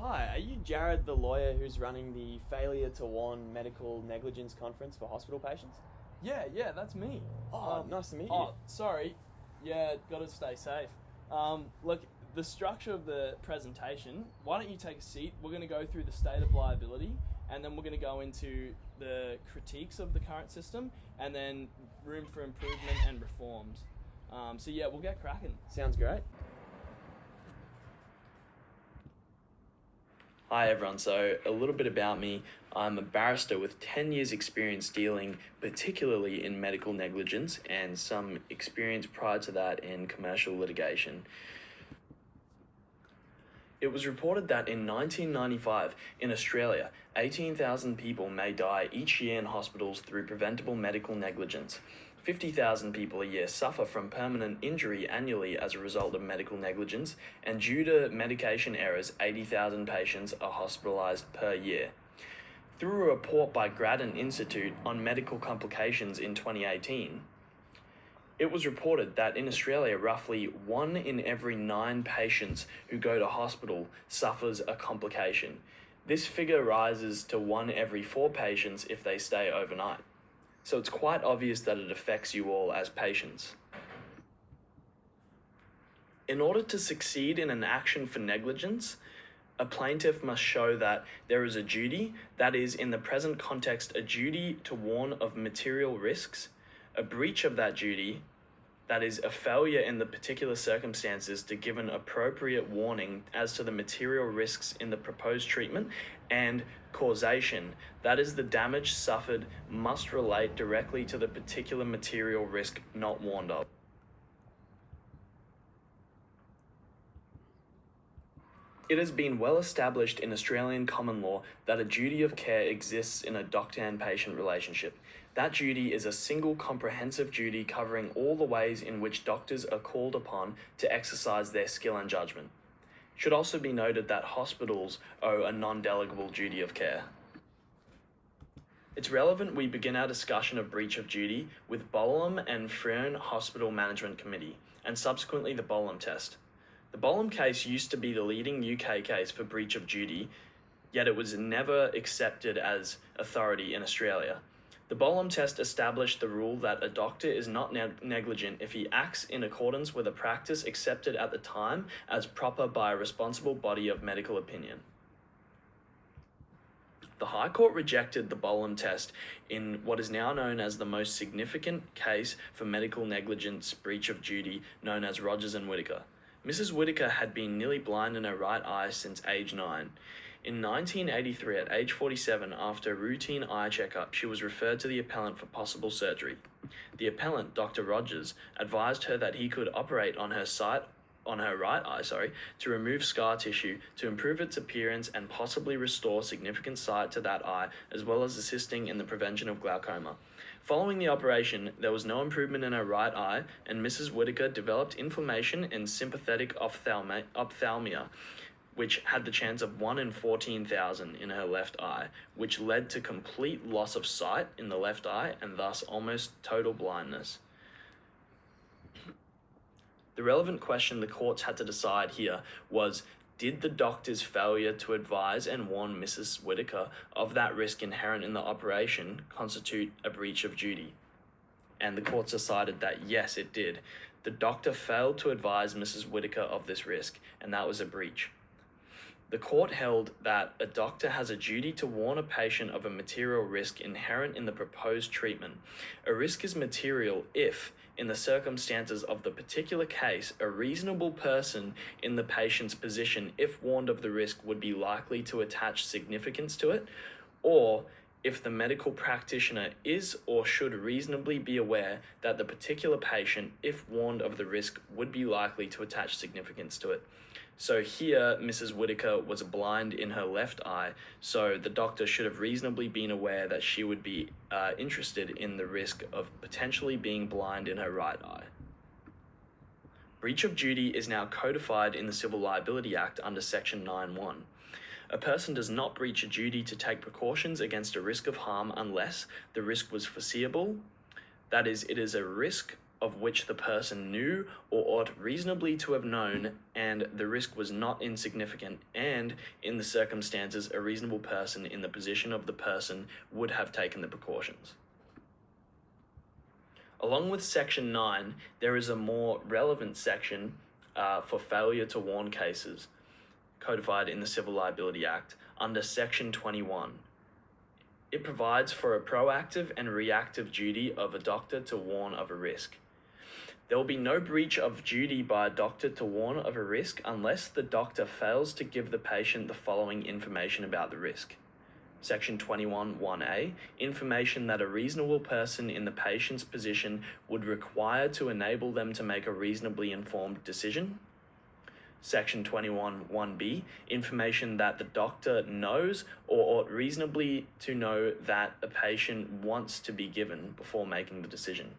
Hi, are you Jarryd, the lawyer who's running the Failure to Warn Medical Negligence Conference for hospital patients? Yeah, that's me. Nice to meet you. Oh, sorry. Yeah, gotta stay safe. Look, the structure of the presentation, why don't you take a seat? We're going to go through the state of liability, and then we're going to go into the critiques of the current system, and then room for improvement and reforms. So yeah, we'll get cracking. Sounds great. Hi everyone, so a little bit about me. I'm a barrister with 10 years experience dealing particularly in medical negligence and some experience prior to that in commercial litigation. It was reported that in 1995 in Australia, 18,000 people may die each year in hospitals through preventable medical negligence. 50,000 people a year suffer from permanent injury annually as a result of medical negligence, and due to medication errors, 80,000 patients are hospitalized per year. Through a report by Grattan Institute on medical complications in 2018, it was reported that in Australia, roughly 1 in every 9 patients who go to hospital suffers a complication. This figure rises to 1 every 4 patients if they stay overnight. So it's quite obvious that it affects you all as patients. In order to succeed in an action for negligence, a plaintiff must show that there is a duty, that is, in the present context, a duty to warn of material risks, a breach of that duty, that is, a failure in the particular circumstances to give an appropriate warning as to the material risks in the proposed treatment, and causation, that is, the damage suffered must relate directly to the particular material risk not warned of. It has been well established in Australian common law that a duty of care exists in a doctor and patient relationship. That duty is a single comprehensive duty covering all the ways in which doctors are called upon to exercise their skill and judgment. It should also be noted that hospitals owe a non-delegable duty of care. It's relevant we begin our discussion of breach of duty with Bolam and Frioune Hospital Management Committee, and subsequently the Bolam test. The Bolam case used to be the leading UK case for breach of duty, yet it was never accepted as authority in Australia. The Bolam test established the rule that a doctor is not negligent if he acts in accordance with a practice accepted at the time as proper by a responsible body of medical opinion. The High Court rejected the Bolam test in what is now known as the most significant case for medical negligence breach of duty, known as Rogers and Whittaker. Mrs. Whittaker had been nearly blind in her right eye since age 9. In 1983, at age 47, after a routine eye checkup, she was referred to the appellant for possible surgery. The appellant, Dr. Rogers, advised her that he could operate on her right eye, to remove scar tissue, to improve its appearance and possibly restore significant sight to that eye, as well as assisting in the prevention of glaucoma. Following the operation, there was no improvement in her right eye, and Mrs. Whittaker developed inflammation and sympathetic ophthalmia, which had the chance of 1 in 14,000 in her left eye, which led to complete loss of sight in the left eye and thus almost total blindness. The relevant question the courts had to decide here was, did the doctor's failure to advise and warn Mrs. Whittaker of that risk inherent in the operation constitute a breach of duty? And the courts decided that yes, it did. The doctor failed to advise Mrs. Whittaker of this risk, and that was a breach. The court held that a doctor has a duty to warn a patient of a material risk inherent in the proposed treatment. A risk is material if, in the circumstances of the particular case, a reasonable person in the patient's position, if warned of the risk, would be likely to attach significance to it, or if the medical practitioner is or should reasonably be aware that the particular patient, if warned of the risk, would be likely to attach significance to it. So here, Mrs. Whittaker was blind in her left eye, so the doctor should have reasonably been aware that she would be interested in the risk of potentially being blind in her right eye. Breach of duty is now codified in the Civil Liability Act under Section 9(1). A person does not breach a duty to take precautions against a risk of harm unless the risk was foreseeable. That is, it is a risk of which the person knew or ought reasonably to have known, and the risk was not insignificant, and, in the circumstances, a reasonable person in the position of the person would have taken the precautions. Along with Section 9, there is a more relevant section for failure to warn cases, codified in the Civil Liability Act, under Section 21. It provides for a proactive and reactive duty of a doctor to warn of a risk. There will be no breach of duty by a doctor to warn of a risk unless the doctor fails to give the patient the following information about the risk. Section 21(1)(a), information that a reasonable person in the patient's position would require to enable them to make a reasonably informed decision. Section 21(1)(b), information that the doctor knows or ought reasonably to know that a patient wants to be given before making the decision.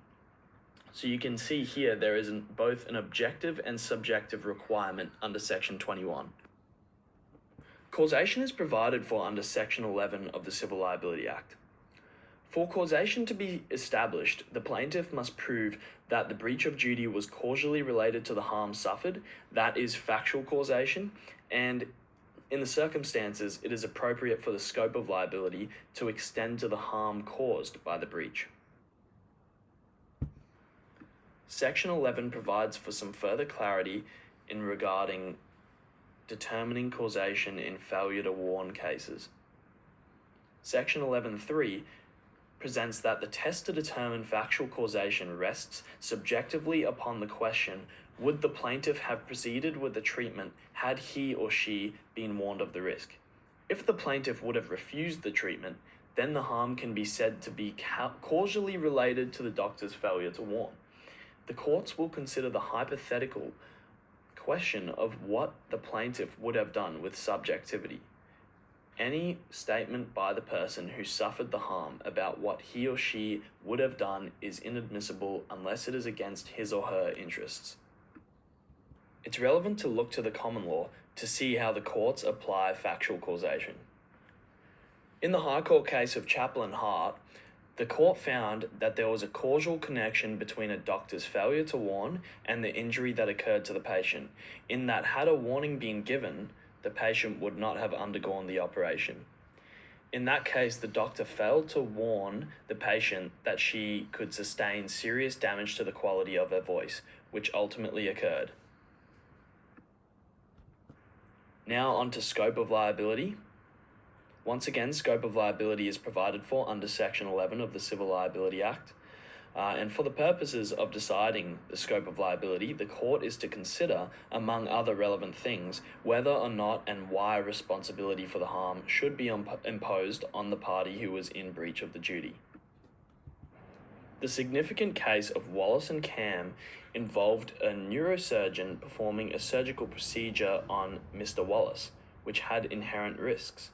So you can see here there is both an objective and subjective requirement under Section 21. Causation is provided for under Section 11 of the Civil Liability Act. For causation to be established, the plaintiff must prove that the breach of duty was causally related to the harm suffered, that is factual causation, and in the circumstances, it is appropriate for the scope of liability to extend to the harm caused by the breach. Section 11 provides for some further clarity in regarding determining causation in failure to warn cases. Section 11(3) presents that the test to determine factual causation rests subjectively upon the question, would the plaintiff have proceeded with the treatment had he or she been warned of the risk? If the plaintiff would have refused the treatment, then the harm can be said to be causally related to the doctor's failure to warn. The courts will consider the hypothetical question of what the plaintiff would have done with subjectivity. Any statement by the person who suffered the harm about what he or she would have done is inadmissible unless it is against his or her interests. It's relevant to look to the common law to see how the courts apply factual causation. In the High Court case of Chappell and Hart, the court found that there was a causal connection between a doctor's failure to warn and the injury that occurred to the patient, in that had a warning been given, the patient would not have undergone the operation. In that case, the doctor failed to warn the patient that she could sustain serious damage to the quality of her voice, which ultimately occurred. Now on to scope of liability. Once again, scope of liability is provided for under Section 11 of the Civil Liability Act. And for the purposes of deciding the scope of liability, the court is to consider, among other relevant things, whether or not and why responsibility for the harm should be imposed on the party who was in breach of the duty. The significant case of Wallace and Cam involved a neurosurgeon performing a surgical procedure on Mr. Wallace, which had inherent risks.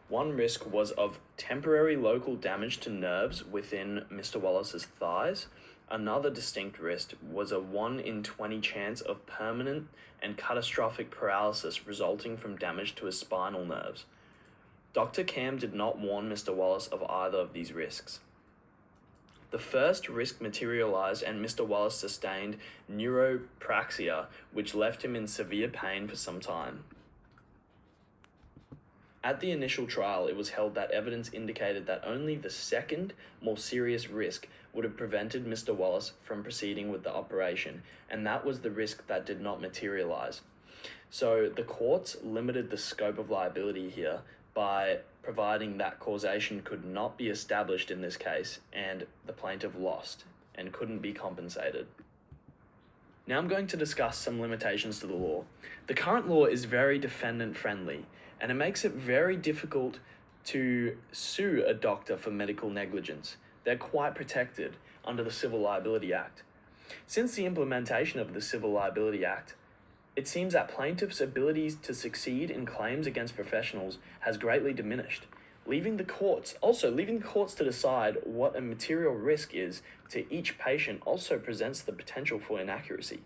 One risk was of temporary local damage to nerves within Mr. Wallace's thighs. Another distinct risk was a 1 in 20 chance of permanent and catastrophic paralysis resulting from damage to his spinal nerves. Dr. Cam did not warn Mr. Wallace of either of these risks. The first risk materialized and Mr. Wallace sustained neuropraxia, which left him in severe pain for some time. At the initial trial, it was held that evidence indicated that only the second, more serious risk would have prevented Mr. Wallace from proceeding with the operation, and that was the risk that did not materialize. So the courts limited the scope of liability here by providing that causation could not be established in this case, and the plaintiff lost and couldn't be compensated. Now I'm going to discuss some limitations to the law. The current law is very defendant-friendly, and it makes it very difficult to sue a doctor for medical negligence. They're quite protected under the Civil Liability Act. Since the implementation of the Civil Liability Act, it seems that plaintiffs' abilities to succeed in claims against professionals has greatly diminished, leaving the courts to decide what a material risk is to each patient also presents the potential for inaccuracy.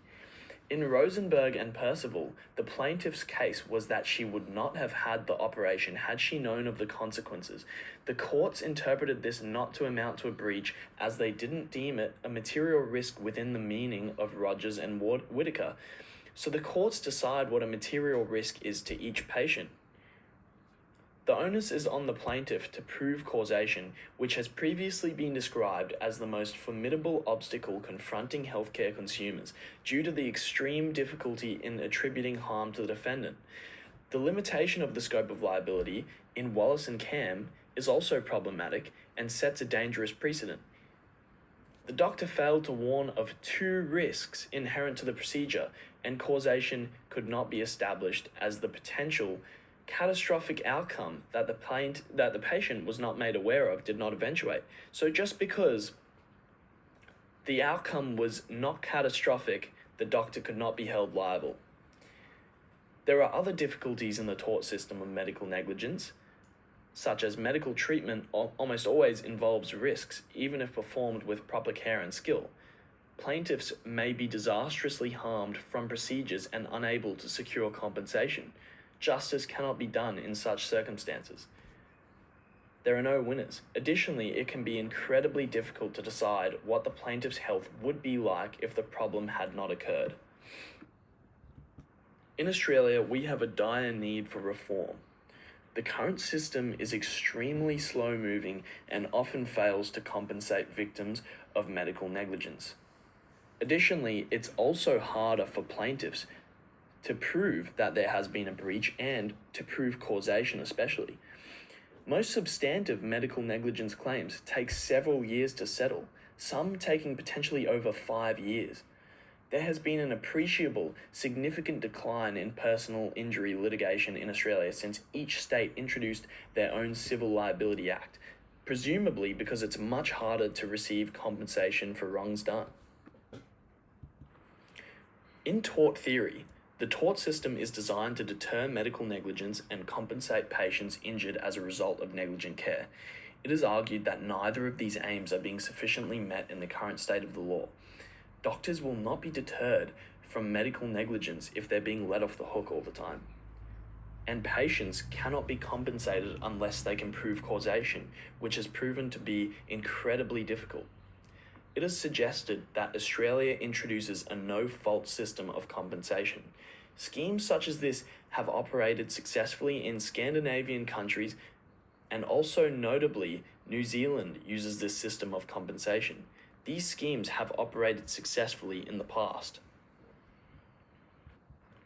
In Rosenberg and Percival, the plaintiff's case was that she would not have had the operation had she known of the consequences. The courts interpreted this not to amount to a breach, as they didn't deem it a material risk within the meaning of Rogers and Whitaker. So the courts decide what a material risk is to each patient. The onus is on the plaintiff to prove causation, which has previously been described as the most formidable obstacle confronting healthcare consumers due to the extreme difficulty in attributing harm to the defendant. The limitation of the scope of liability in Wallace and Cam is also problematic and sets a dangerous precedent. The doctor failed to warn of 2 risks inherent to the procedure, and causation could not be established as the potential catastrophic outcome that the patient was not made aware of did not eventuate. So just because the outcome was not catastrophic, the doctor could not be held liable. There are other difficulties in the tort system of medical negligence, such as medical treatment almost always involves risks, even if performed with proper care and skill. Plaintiffs may be disastrously harmed from procedures and unable to secure compensation. Justice cannot be done in such circumstances. There are no winners. Additionally, it can be incredibly difficult to decide what the plaintiff's health would be like if the problem had not occurred. In Australia, we have a dire need for reform. The current system is extremely slow-moving and often fails to compensate victims of medical negligence. Additionally, it's also harder for plaintiffs to prove that there has been a breach and to prove causation especially. Most substantive medical negligence claims take several years to settle, some taking potentially over 5 years. There has been an appreciable, significant decline in personal injury litigation in Australia since each state introduced their own Civil Liability Act, presumably because it's much harder to receive compensation for wrongs done. In tort theory, the tort system is designed to deter medical negligence and compensate patients injured as a result of negligent care. It is argued that neither of these aims are being sufficiently met in the current state of the law. Doctors will not be deterred from medical negligence if they're being let off the hook all the time. And patients cannot be compensated unless they can prove causation, which has proven to be incredibly difficult. It is suggested that Australia introduces a no-fault system of compensation. Schemes such as this have operated successfully in Scandinavian countries, and also notably, New Zealand uses this system of compensation. These schemes have operated successfully in the past.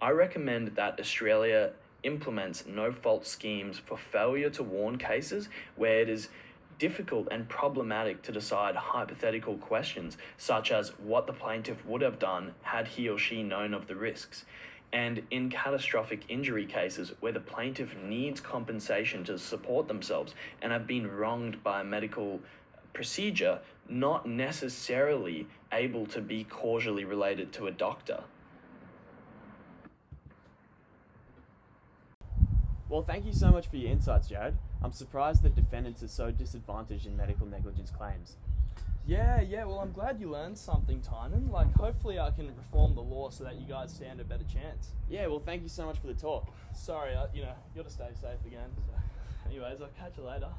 I recommend that Australia implements no-fault schemes for failure to warn cases where it is difficult and problematic to decide hypothetical questions, such as what the plaintiff would have done had he or she known of the risks, and in catastrophic injury cases where the plaintiff needs compensation to support themselves and have been wronged by a medical procedure not necessarily able to be causally related to a doctor. Well, thank you so much for your insights, Jarryd. I'm surprised that defendants are so disadvantaged in medical negligence claims. Yeah, well, I'm glad you learned something, Tynan. Hopefully I can reform the law so that you guys stand a better chance. Yeah, well, thank you so much for the talk. Sorry, you gotta stay safe again. So, anyways, I'll catch you later.